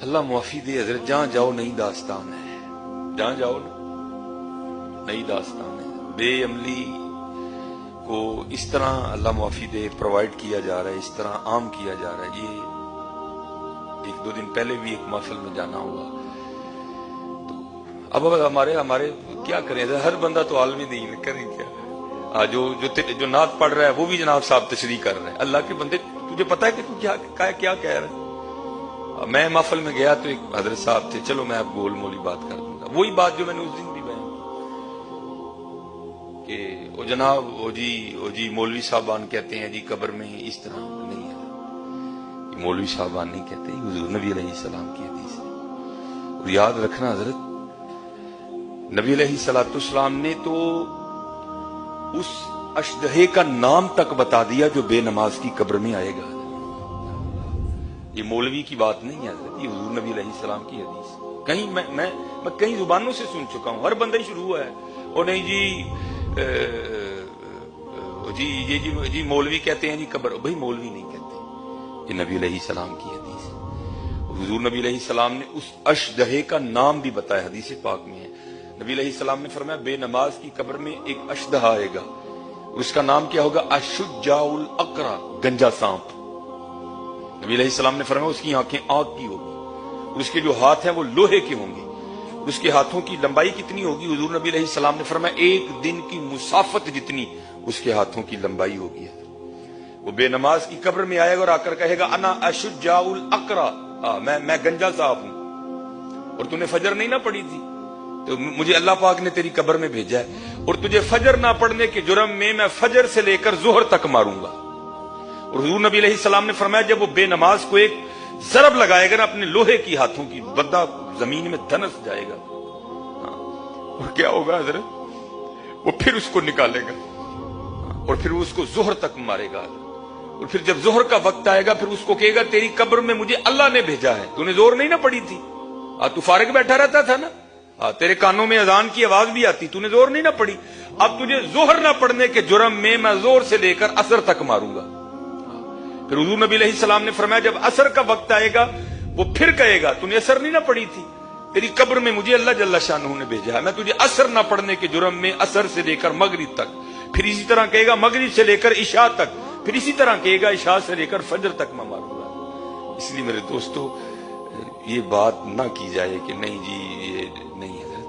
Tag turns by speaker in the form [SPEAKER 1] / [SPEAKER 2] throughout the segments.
[SPEAKER 1] اللہ معافی دے حضرت، جہاں جاؤ نئی داستان ہے، جہاں جاؤ نا نئی داستان ہے. بے عملی کو اس طرح اللہ معافی دے پرووائڈ کیا جا رہا ہے، اس طرح عام کیا جا رہا ہے. یہ ایک دو دن پہلے بھی ایک محفل میں جانا ہوا. تو اب ہمارے کیا کریں، ہر بندہ تو عالم دین کریں کیا. جو نعت پڑھ رہا ہے وہ بھی جناب صاحب تشریح کر رہے ہیں. اللہ کے بندے تجھے پتا ہے کہ تو کیا کہہ رہا ہے. میں محفل میں گیا تو ایک حضرت صاحب تھے، چلو میں اب گول مولی بات کر دوں گا، وہی بات جو میں نے اس دن بھی بیان کہ وہ جناب وہ جی مولوی صاحبان کہتے ہیں جی قبر میں اس طرح نہیں ہے. مولوی صاحبان نہیں کہتے، حضور نبی علیہ السلام کی حدیث ہے. اور یاد رکھنا حضرت، نبی علیہ السلام نے تو اس اشدہے کا نام تک بتا دیا جو بے نماز کی قبر میں آئے گا. یہ مولوی کی بات نہیں ہے حضرت، یہ حضور نبی علیہ السلام کی حدیث. کہیں میں کئی زبانوں سے سن چکا ہوں، ہر بندہ ہی شروع ہوا ہے اور نہیں جی مولوی کہتے ہیں جی قبر. بھائی مولوی نہیں کہتے، یہ نبی علیہ السلام کی حدیث ہے. حضور نبی علیہ السلام نے اس اشدہے کا نام بھی بتایا، حدیث پاک میں ہے. نبی علیہ السلام نے فرمایا بے نماز کی قبر میں ایک اشدہا آئے گا، اس کا نام کیا ہوگا؟ اشجاع الاقرع، گنجا سانپ. نبی علیہ السلام نے فرمایا اس کی آنکھیں آگ کی ہوگی، اس کے جو ہاتھ ہیں وہ لوہے کے ہوں گے. اس کے ہاتھوں کی لمبائی کتنی ہوگی؟ حضور نبی علیہ السلام نے فرمایا ایک دن کی مسافت جتنی اس کے ہاتھوں کی لمبائی ہوگی. وہ بے نماز کی قبر میں آئے گا اور آ کر کہے گا انا اشجاع الاقرع، میں گنجا صاحب ہوں اور تو نے فجر نہیں نہ پڑھی تھی تو مجھے اللہ پاک نے تیری قبر میں بھیجا ہے، اور تجھے فجر نہ پڑھنے کے جرم میں فجر سے لے کر ظہر تک ماروں گا. اور حضور نبی علیہ السلام نے فرمایا جب وہ بے نماز کو ایک ضرب لگائے گا نا اپنے لوہے کی ہاتھوں کی، بندہ زمین میں دھنس جائے گا. اور کیا ہوگا حضرت؟ وہ پھر اس کو نکالے گا اور پھر اس کو ظہر تک مارے گا. اور پھر جب ظہر کا وقت آئے گا پھر اس کو کہے گا تیری قبر میں مجھے اللہ نے بھیجا ہے، تو نے زور نہیں نہ پڑی تھی، تو فارغ بیٹھا رہتا تھا نا، تیرے کانوں میں اذان کی آواز بھی آتی، تو نے زور نہیں نہ پڑی. اب تجھے ظہر نہ پڑھنے کے جرم میں زور سے لے کر عصر تک ماروں گا. پھر حضور نبی علیہ السلام نے فرمایا جب عصر کا وقت آئے گا وہ پھر کہے گا تو نے عصر نہیں نہ پڑھی تھی، تیری قبر میں مجھے اللہ جل شانہ نے بھیجا ہے، میں تجھے عصر نہ پڑھنے کے جرم میں عصر سے لے کر مغرب تک، پھر اسی طرح کہے گا مغرب سے لے کر عشاء تک، پھر اسی طرح کہے گا عشاء سے لے کر فجر تک میں ماروں گا. اس لیے میرے دوستو یہ بات نہ کی جائے کہ نہیں جی یہ نہیں ہے.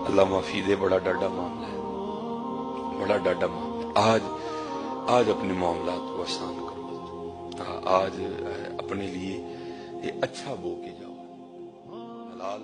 [SPEAKER 1] اللہ معافی دے، بڑا ڈاڈا معاملہ ہے، بڑا ڈاڈا معاملہ. آج اپنے معاملات کو آسان کرو، آج اپنے لیے یہ اچھا بو کے جاؤ. حلال